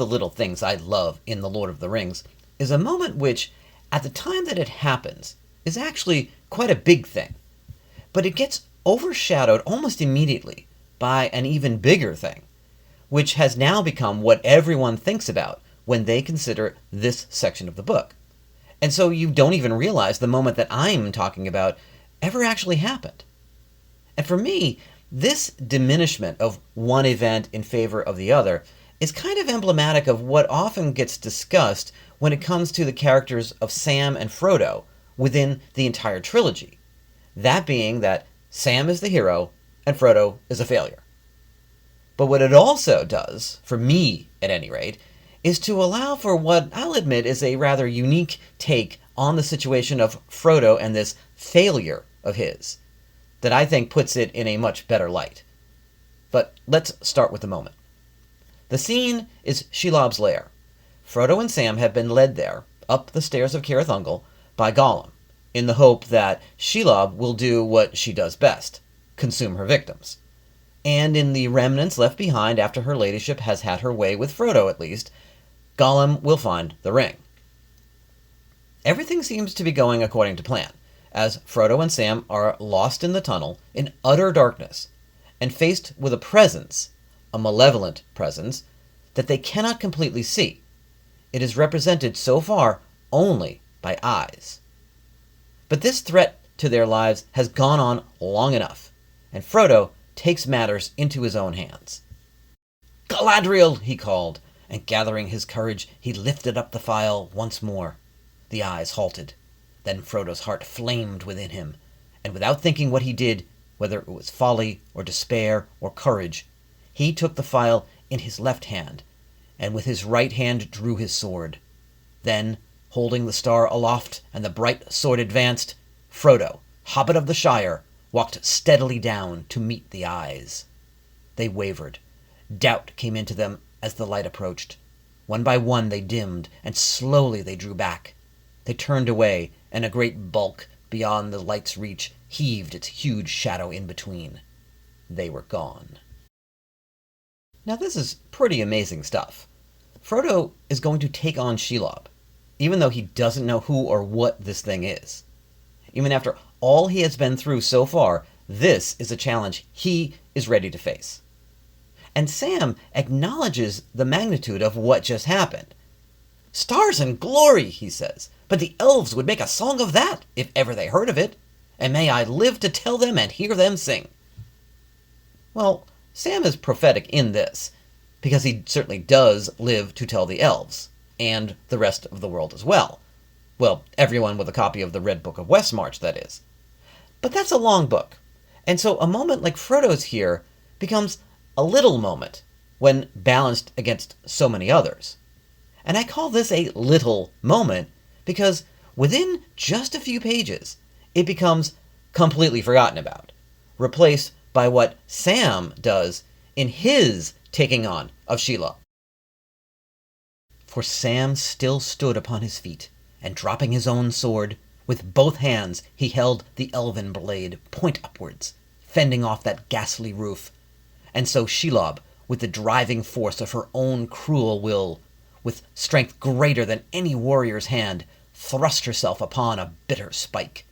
the little things I love in The Lord of the Rings is a moment which, at the time that it happens, is actually quite a big thing. But it gets overshadowed almost immediately by an even bigger thing, which has now become what everyone thinks about when they consider this section of the book. And so you don't even realize the moment that I'm talking about ever actually happened. And for me, this diminishment of one event in favor of the other is kind of emblematic of what often gets discussed when it comes to the characters of Sam and Frodo within the entire trilogy. That being that Sam is the hero and Frodo is a failure. But what it also does, for me at any rate, is to allow for what I'll admit is a rather unique take on the situation of Frodo and this failure of his, that I think puts it in a much better light. But let's start with the moment. The scene is Shelob's lair. Frodo and Sam have been led there, up the stairs of Cirith Ungol, by Gollum, in the hope that Shelob will do what she does best, consume her victims. And in the remnants left behind after her ladyship has had her way with Frodo at least, Gollum will find the ring. Everything seems to be going according to plan, as Frodo and Sam are lost in the tunnel in utter darkness, and faced with a presence, a malevolent presence, that they cannot completely see. It is represented so far only by eyes. But this threat to their lives has gone on long enough, and Frodo takes matters into his own hands. "Galadriel!" he called, and gathering his courage, he lifted up the phial once more. The eyes halted. Then Frodo's heart flamed within him, and without thinking what he did, whether it was folly or despair or courage, he took the phial in his left hand, and with his right hand drew his sword. Then, holding the star aloft and the bright sword advanced, Frodo, Hobbit of the Shire, walked steadily down to meet the eyes. They wavered. Doubt came into them as the light approached. One by one they dimmed, and slowly they drew back. They turned away, and a great bulk beyond the light's reach heaved its huge shadow in between. They were gone. Now this is pretty amazing stuff. Frodo is going to take on Shelob, even though he doesn't know who or what this thing is. Even after all he has been through so far, this is a challenge he is ready to face. And Sam acknowledges the magnitude of what just happened. "Stars and glory," he says, "but the elves would make a song of that, if ever they heard of it, and may I live to tell them and hear them sing." Well, Sam is prophetic in this, because he certainly does live to tell the elves, and the rest of the world as well. Well, everyone with a copy of the Red Book of Westmarch, that is. But that's a long book, and so a moment like Frodo's here becomes a little moment when balanced against so many others. And I call this a little moment because within just a few pages, it becomes completely forgotten about, replaced by what Sam does in his taking on of Shelob. For Sam still stood upon his feet, and dropping his own sword, with both hands he held the elven blade point upwards, fending off that ghastly roof. And so Shelob, with the driving force of her own cruel will, with strength greater than any warrior's hand, thrust herself upon a bitter spike.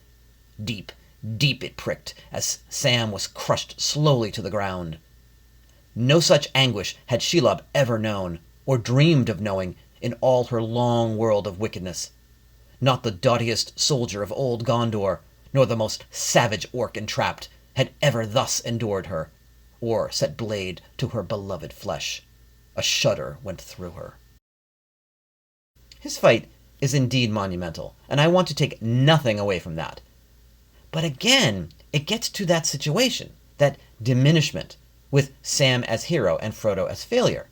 Deep, deep it pricked, as Sam was crushed slowly to the ground. No such anguish had Shelob ever known, or dreamed of knowing, in all her long world of wickedness. Not the doughtiest soldier of old Gondor, nor the most savage orc entrapped, had ever thus endured her, or set blade to her beloved flesh. A shudder went through her. His fight is indeed monumental, and I want to take nothing away from that. But again, it gets to that situation, that diminishment, with Sam as hero and Frodo as failure.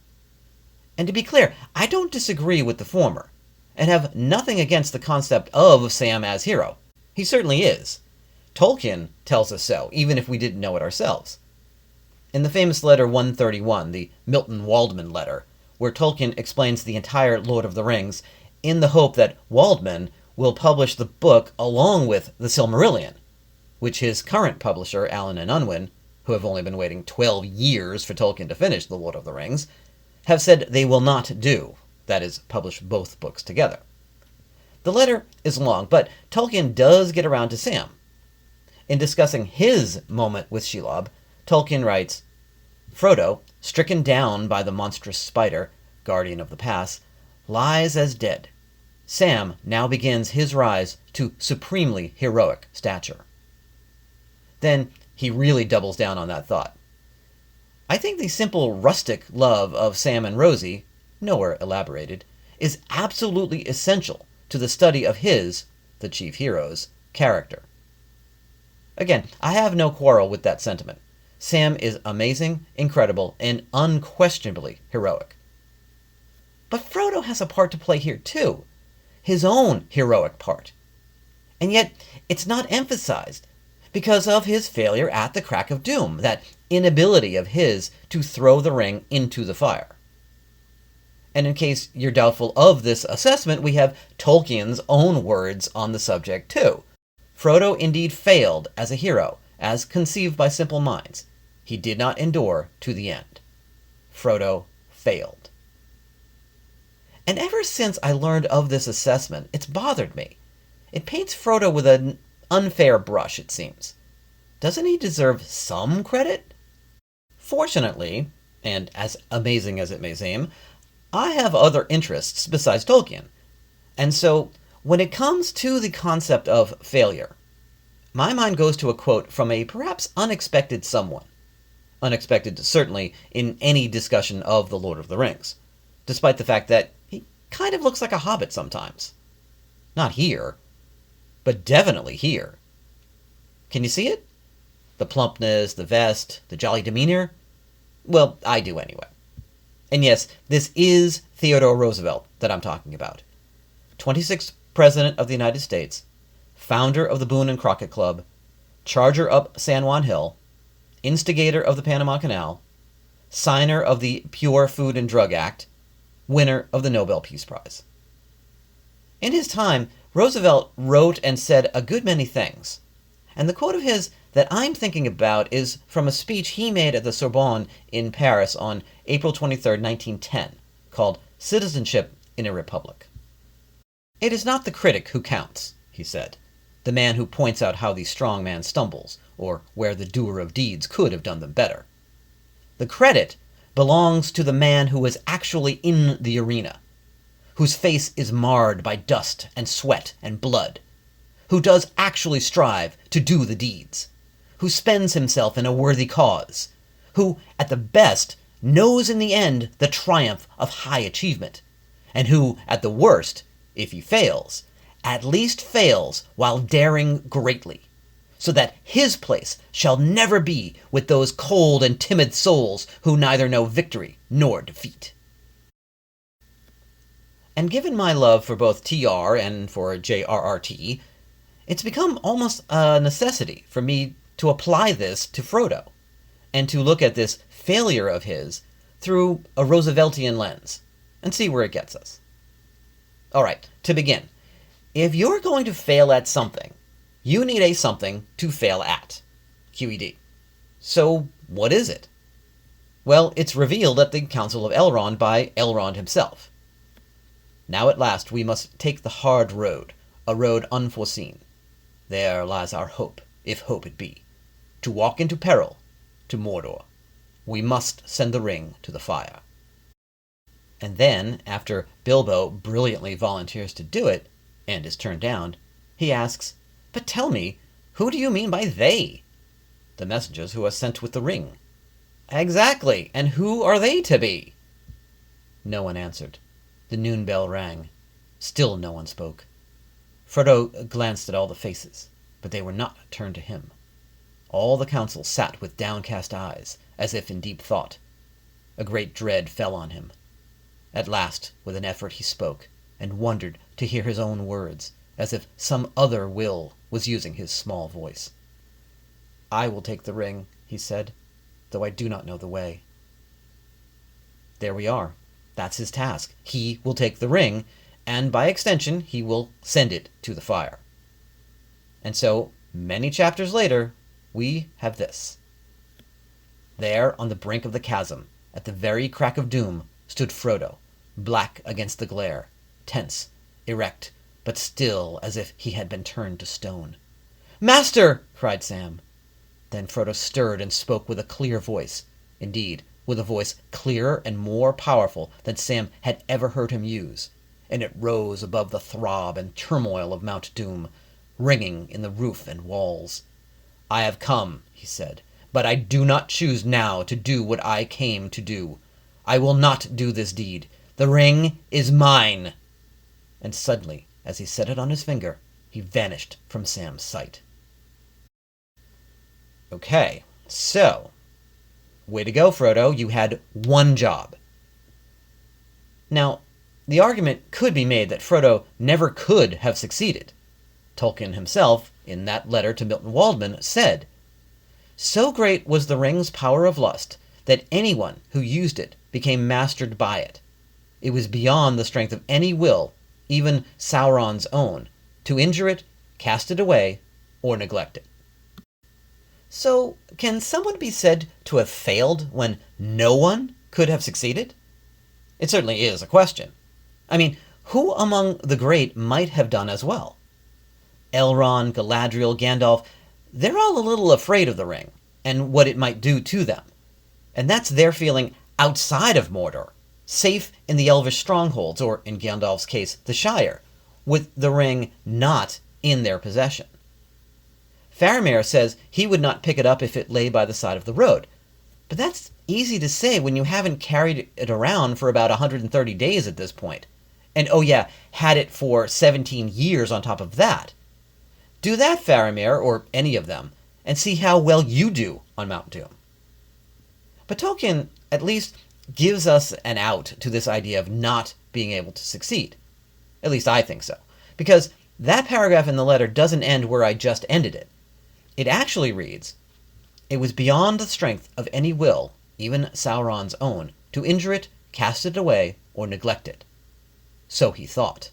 And to be clear, I don't disagree with the former, and have nothing against the concept of Sam as hero. He certainly is. Tolkien tells us so, even if we didn't know it ourselves. In the famous letter 131, the Milton Waldman letter, where Tolkien explains the entire Lord of the Rings in the hope that Waldman will publish the book along with the Silmarillion, which his current publisher, Allen and Unwin, who have only been waiting 12 years for Tolkien to finish the Lord of the Rings, have said they will not do, that is, publish both books together. The letter is long, but Tolkien does get around to Sam. In discussing his moment with Shelob, Tolkien writes, Frodo, stricken down by the monstrous spider, guardian of the pass, lies as dead. Sam now begins his rise to supremely heroic stature. Then he really doubles down on that thought. I think the simple rustic love of Sam and Rosie, nowhere elaborated, is absolutely essential to the study of his, the chief hero's, character. Again, I have no quarrel with that sentiment. Sam is amazing, incredible, and unquestionably heroic. But Frodo has a part to play here too, his own heroic part. And yet, it's not emphasized because of his failure at the Crack of Doom, that inability of his to throw the ring into the fire. And in case you're doubtful of this assessment, we have Tolkien's own words on the subject too. Frodo indeed failed as a hero, as conceived by simple minds. He did not endure to the end. Frodo failed. And ever since I learned of this assessment, it's bothered me. It paints Frodo with an unfair brush, it seems. Doesn't he deserve some credit? Fortunately, and as amazing as it may seem, I have other interests besides Tolkien. And so, when it comes to the concept of failure, my mind goes to a quote from a perhaps unexpected someone. Unexpected, certainly, in any discussion of The Lord of the Rings, despite the fact that he kind of looks like a hobbit sometimes. Not here, but definitely here. Can you see it? The plumpness, the vest, the jolly demeanor? Well, I do anyway. And yes, this is Theodore Roosevelt that I'm talking about. 26th President of the United States, founder of the Boone and Crockett Club, charger up San Juan Hill, instigator of the Panama Canal, signer of the Pure Food and Drug Act, winner of the Nobel Peace Prize. In his time, Roosevelt wrote and said a good many things. And the quote of his that I'm thinking about is from a speech he made at the Sorbonne in Paris on April 23, 1910, called Citizenship in a Republic. It is not the critic who counts, he said, the man who points out how the strong man stumbles, or where the doer of deeds could have done them better. The credit belongs to the man who is actually in the arena, whose face is marred by dust and sweat and blood, who does actually strive to do the deeds, who spends himself in a worthy cause, who, at the best, knows in the end the triumph of high achievement, and who, at the worst, if he fails, at least fails while daring greatly, so that his place shall never be with those cold and timid souls who neither know victory nor defeat. And given my love for both TR and for JRRT, it's become almost a necessity for me to apply this to Frodo, and to look at this failure of his through a Rooseveltian lens, and see where it gets us. Alright, to begin, if you're going to fail at something, you need a something to fail at. QED. So, what is it? Well, it's revealed at the Council of Elrond by Elrond himself. Now at last we must take the hard road, a road unforeseen. There lies our hope, if hope it be, to walk into peril, to Mordor. We must send the ring to the fire. And then, after Bilbo brilliantly volunteers to do it, and is turned down, he asks, "But tell me, who do you mean by they?" "The messengers who are sent with the ring." "Exactly, and who are they to be?" No one answered. The noon bell rang. Still no one spoke. Frodo glanced at all the faces, but they were not turned to him. All the council sat with downcast eyes, as if in deep thought. A great dread fell on him. At last, with an effort, he spoke, and wondered to hear his own words, as if some other will was using his small voice. "I will take the ring," he said, "though I do not know the way." There we are. That's his task. He will take the ring, and by extension, he will send it to the fire. And so, many chapters later, we have this. There, on the brink of the chasm, at the very crack of doom, stood Frodo, black against the glare, tense, erect, but still as if he had been turned to stone. "Master!" cried Sam. Then Frodo stirred and spoke with a clear voice, indeed, with a voice clearer and more powerful than Sam had ever heard him use, and it rose above the throb and turmoil of Mount Doom, ringing in the roof and walls. "I have come," he said, "but I do not choose now to do what I came to do. I will not do this deed. The ring is mine." And suddenly, as he set it on his finger, he vanished from Sam's sight. Okay, so, way to go, Frodo. You had one job. Now, the argument could be made that Frodo never could have succeeded. Tolkien himself, in that letter to Milton Waldman, said, "So great was the ring's power of lust that anyone who used it became mastered by it. It was beyond the strength of any will, even Sauron's own, to injure it, cast it away, or neglect it." So, can someone be said to have failed when no one could have succeeded? It certainly is a question. I mean, who among the great might have done as well? Elrond, Galadriel, Gandalf, they're all a little afraid of the ring and what it might do to them. And that's their feeling outside of Mordor, safe in the Elvish strongholds, or in Gandalf's case, the Shire, with the ring not in their possession. Faramir says he would not pick it up if it lay by the side of the road. But that's easy to say when you haven't carried it around for about 130 days at this point. And oh yeah, had it for 17 years on top of that. Do that, Faramir, or any of them, and see how well you do on Mount Doom. But Tolkien at least gives us an out to this idea of not being able to succeed. At least I think so. Because that paragraph in the letter doesn't end where I just ended it. It actually reads, "It was beyond the strength of any will, even Sauron's own, to injure it, cast it away, or neglect it. So he thought."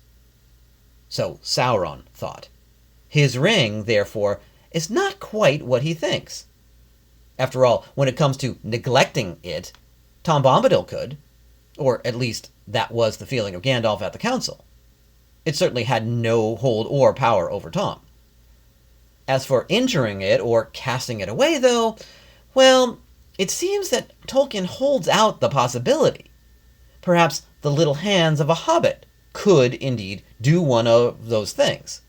So Sauron thought. His ring, therefore, is not quite what he thinks. After all, when it comes to neglecting it, Tom Bombadil could, or at least that was the feeling of Gandalf at the council. It certainly had no hold or power over Tom. As for injuring it or casting it away, though, well, it seems that Tolkien holds out the possibility. Perhaps the little hands of a hobbit could indeed do one of those things.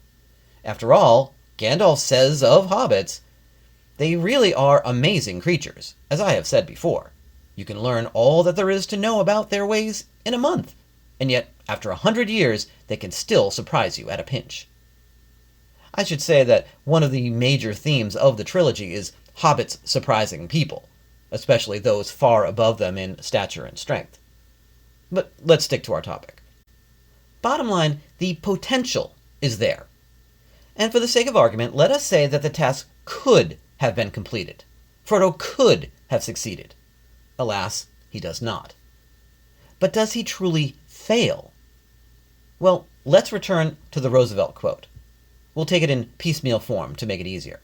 After all, Gandalf says of hobbits, they really are amazing creatures, as I have said before. You can learn all that there is to know about their ways in a month, and yet, after 100 years, they can still surprise you at a pinch. I should say that one of the major themes of the trilogy is hobbits surprising people, especially those far above them in stature and strength. But let's stick to our topic. Bottom line, the potential is there. And for the sake of argument, let us say that the task could have been completed. Frodo could have succeeded. Alas, he does not. But does he truly fail? Well, let's return to the Roosevelt quote. We'll take it in piecemeal form to make it easier.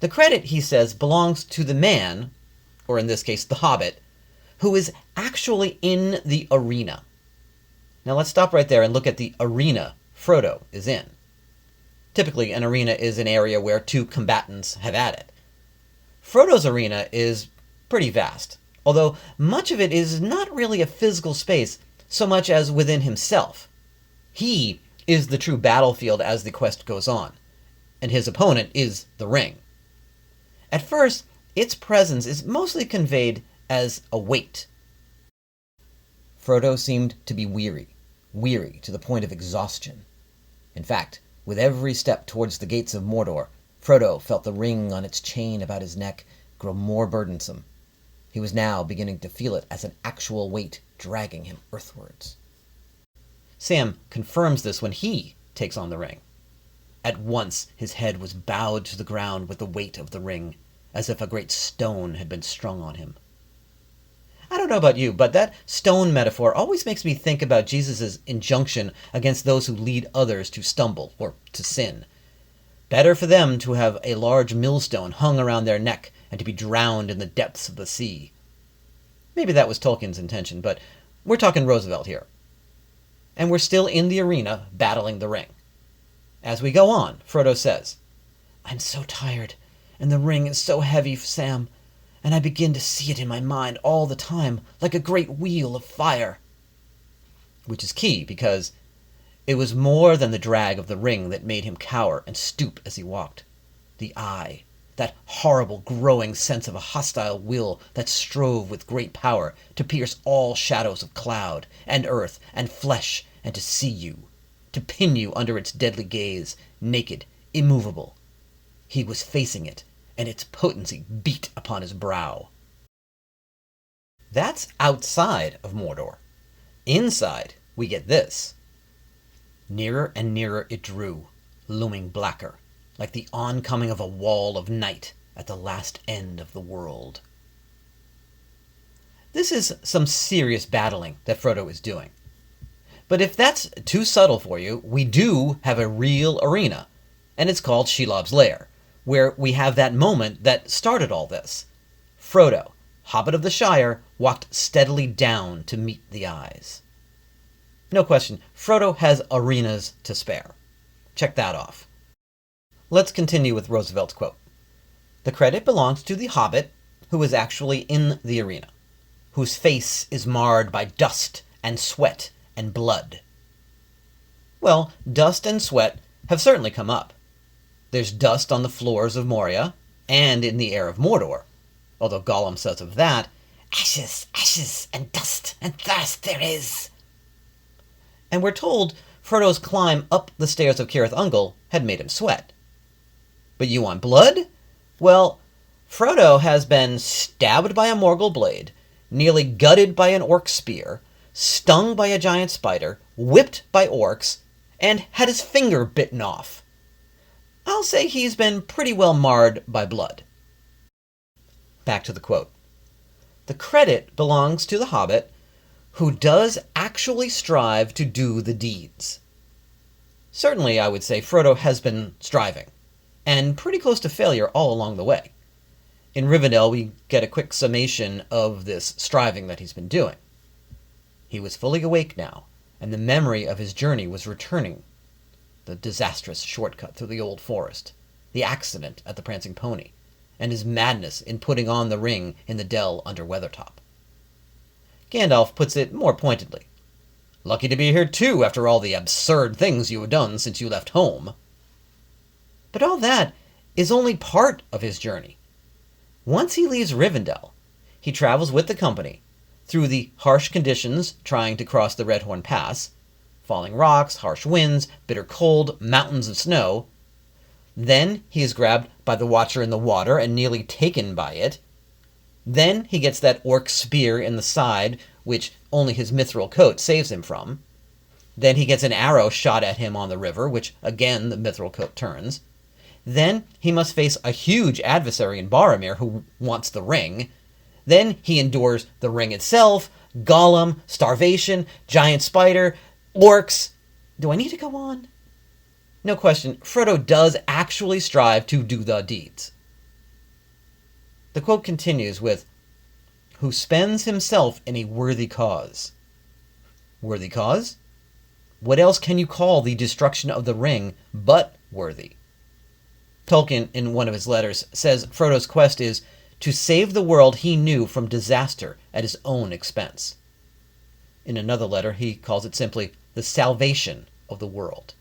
The credit, he says, belongs to the man, or in this case the hobbit, who is actually in the arena. Now let's stop right there and look at the arena Frodo is in. Typically, an arena is an area where two combatants have at it. Frodo's arena is pretty vast, although much of it is not really a physical space so much as within himself. He is the true battlefield as the quest goes on, and his opponent is the ring. At first, its presence is mostly conveyed as a weight. Frodo seemed to be weary to the point of exhaustion. In fact, with every step towards the gates of Mordor, Frodo felt the ring on its chain about his neck grow more burdensome. He was now beginning to feel it as an actual weight dragging him earthwards. Sam confirms this when he takes on the ring. At once his head was bowed to the ground with the weight of the ring, as if a great stone had been strung on him. I don't know about you, but that stone metaphor always makes me think about Jesus' injunction against those who lead others to stumble or to sin. Better for them to have a large millstone hung around their neck and to be drowned in the depths of the sea. Maybe that was Tolkien's intention, but We're talking Roosevelt here. And we're still in the arena battling the ring. As we go on, Frodo says, "I'm so tired, and the ring is so heavy, Sam, and I begin to see it in my mind all the time, like a great wheel of fire." Which is key, because it was more than the drag of the ring that made him cower and stoop as he walked. The eye, that horrible growing sense of a hostile will that strove with great power to pierce all shadows of cloud and earth and flesh, and to see you, to pin you under its deadly gaze, naked, immovable. He was facing it, and its potency beat upon his brow. That's outside of Mordor. Inside, we get this. Nearer and nearer it drew, looming blacker, like the oncoming of a wall of night at the last end of the world. This is some serious battling that Frodo is doing. But if that's too subtle for you, we do have a real arena, and it's called Shelob's Lair, where we have that moment that started all this. Frodo, Hobbit of the Shire, walked steadily down to meet the eyes. No question, Frodo has arenas to spare. Check that off. Let's continue with Roosevelt's quote. The credit belongs to the Hobbit, who is actually in the arena, whose face is marred by dust and sweat and blood. Well, dust and sweat have certainly come up. There's dust on the floors of Moria and in the air of Mordor, although Gollum says of that, "Ashes, ashes, and dust and thirst there is." And we're told Frodo's climb up the stairs of Cirith Ungol had made him sweat. But you want blood? Well, Frodo has been stabbed by a Morgul blade, nearly gutted by an orc spear, stung by a giant spider, whipped by orcs, and had his finger bitten off. I'll say he's been pretty well marred by blood. Back to the quote. The credit belongs to the Hobbit, who does actually strive to do the deeds. Certainly, I would say Frodo has been striving, and pretty close to failure all along the way. In Rivendell, we get a quick summation of this striving that he's been doing. He was fully awake now, and the memory of his journey was returning. The disastrous shortcut through the old forest, the accident at the Prancing Pony, and his madness in putting on the ring in the dell under Weathertop. Gandalf puts it more pointedly. Lucky to be here too, after all the absurd things you have done since you left home. But all that is only part of his journey. Once he leaves Rivendell, he travels with the company through the harsh conditions trying to cross the Redhorn Pass, falling rocks, harsh winds, bitter cold, mountains of snow. Then he is grabbed by the Watcher in the water and nearly taken by it. Then he gets that orc spear in the side, which only his mithril coat saves him from. Then he gets an arrow shot at him on the river, which again the mithril coat turns. Then he must face a huge adversary in Boromir who wants the ring. Then he endures the ring itself, Gollum, starvation, giant spider, orcs. Do I need to go on? No question, Frodo does actually strive to do the deeds. The quote continues with, who spends himself in a worthy cause. Worthy cause? What else can you call the destruction of the ring but worthy? Tolkien, in one of his letters, says Frodo's quest is to save the world he knew from disaster at his own expense. In another letter, he calls it simply the salvation of the world.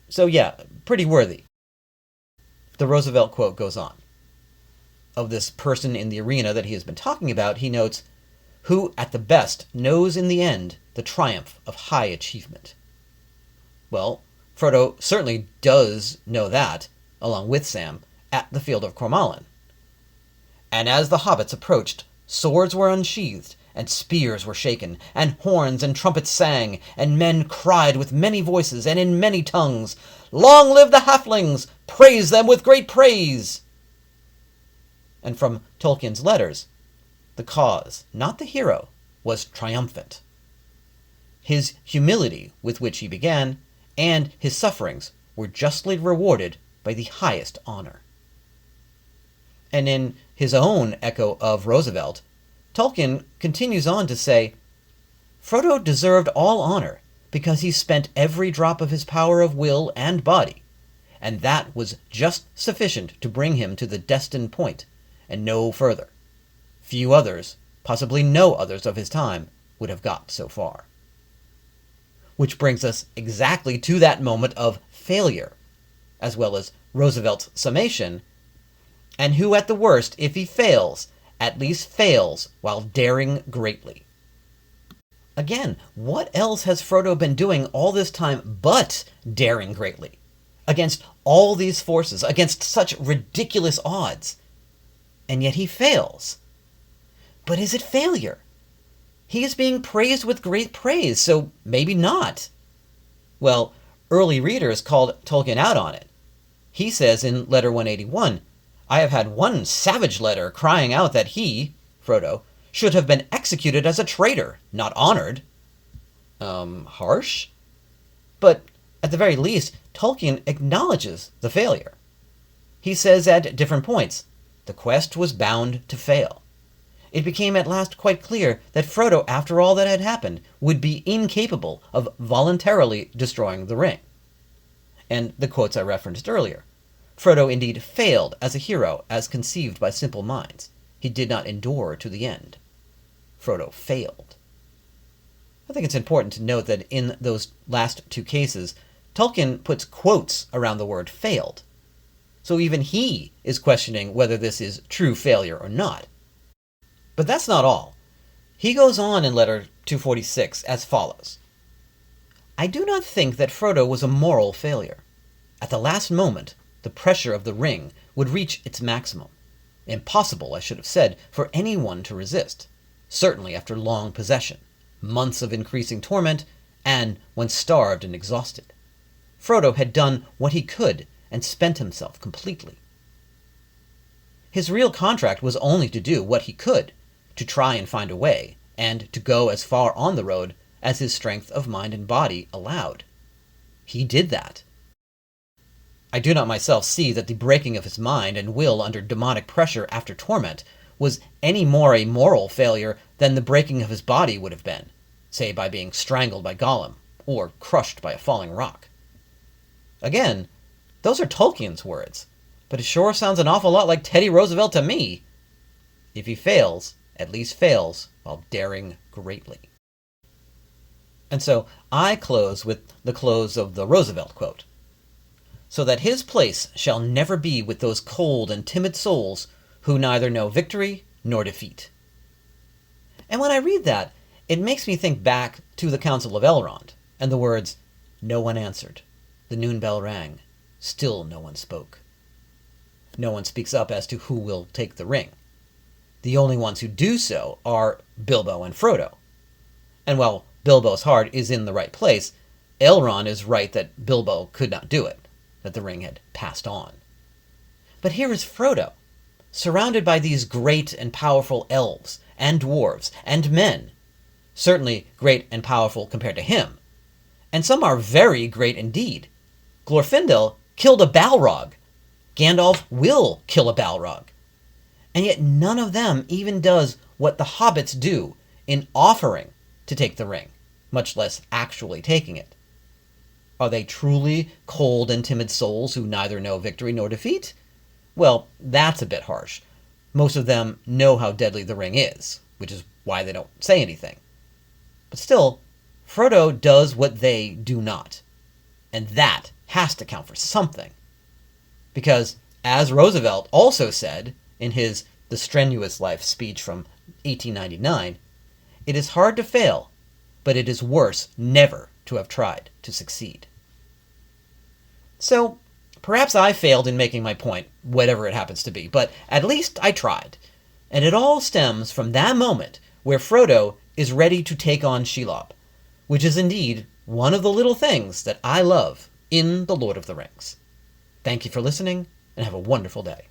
So yeah, pretty worthy. The Roosevelt quote goes on. Of this person in the arena that he has been talking about, he notes, who at the best knows in the end the triumph of high achievement. Well, Frodo certainly does know that, along with Sam, at the field of Cormallen. And as the hobbits approached, swords were unsheathed, and spears were shaken, and horns and trumpets sang, and men cried with many voices and in many tongues, Long live the halflings! Praise them with great praise! And from Tolkien's letters, the cause, not the hero, was triumphant. His humility with which he began, and his sufferings were justly rewarded by the highest honor. And in his own echo of Roosevelt, Tolkien continues on to say, Frodo deserved all honor because he spent every drop of his power of will and body, and that was just sufficient to bring him to the destined point, and no further. Few others, possibly no others of his time, would have got so far. Which brings us exactly to that moment of failure, as well as Roosevelt's summation, and who at the worst, if he fails, at least fails while daring greatly. Again, what else has Frodo been doing all this time but daring greatly? Against all these forces, against such ridiculous odds. And yet he fails. But is it failure? He is being praised with great praise, so maybe not. Well, early readers called Tolkien out on it. He says in letter 181, "I have had one savage letter crying out that he, Frodo, should have been executed as a traitor, not honored." Harsh? But at the very least, Tolkien acknowledges the failure. He says at different points, the quest was bound to fail. It became at last quite clear that Frodo, after all that had happened, would be incapable of voluntarily destroying the ring. And the quotes I referenced earlier. Frodo indeed failed as a hero as conceived by simple minds. He did not endure to the end. Frodo failed. I think it's important to note that in those last two cases, Tolkien puts quotes around the word failed. So even he is questioning whether this is true failure or not. But that's not all. He goes on in letter 246 as follows. "I do not think that Frodo was a moral failure. At the last moment, the pressure of the ring would reach its maximum. Impossible, I should have said, for anyone to resist, certainly after long possession, months of increasing torment, and when starved and exhausted. Frodo had done what he could and spent himself completely. His real contract was only to do what he could, to try and find a way, and to go as far on the road as his strength of mind and body allowed. He did that. I do not myself see that the breaking of his mind and will under demonic pressure after torment was any more a moral failure than the breaking of his body would have been, say by being strangled by Gollum, or crushed by a falling rock. Again, those are Tolkien's words, but it sure sounds an awful lot like Teddy Roosevelt to me. If he fails, at least fails while daring greatly." And so I close with the close of the Roosevelt quote. "So that his place shall never be with those cold and timid souls who neither know victory nor defeat." And when I read that, it makes me think back to the Council of Elrond and the words, "No one answered. The noon bell rang. Still no one spoke." No one speaks up as to who will take the ring. The only ones who do so are Bilbo and Frodo. And while Bilbo's heart is in the right place, Elrond is right that Bilbo could not do it, that the ring had passed on. But here is Frodo, surrounded by these great and powerful elves and dwarves and men, certainly great and powerful compared to him, and some are very great indeed. Glorfindel killed a Balrog. Gandalf will kill a Balrog. And yet none of them even does what the hobbits do in offering to take the ring, much less actually taking it. Are they truly cold and timid souls who neither know victory nor defeat? Well, that's a bit harsh. Most of them know how deadly the ring is, which is why they don't say anything. But still, Frodo does what they do not. And that has to count for something. Because, as Roosevelt also said in his The Strenuous Life speech from 1899, it is hard to fail, but it is worse never to have tried to succeed. So, perhaps I failed in making my point, whatever it happens to be, but at least I tried. And it all stems from that moment where Frodo is ready to take on Shelob, which is indeed one of the little things that I love in The Lord of the Rings. Thank you for listening, and have a wonderful day.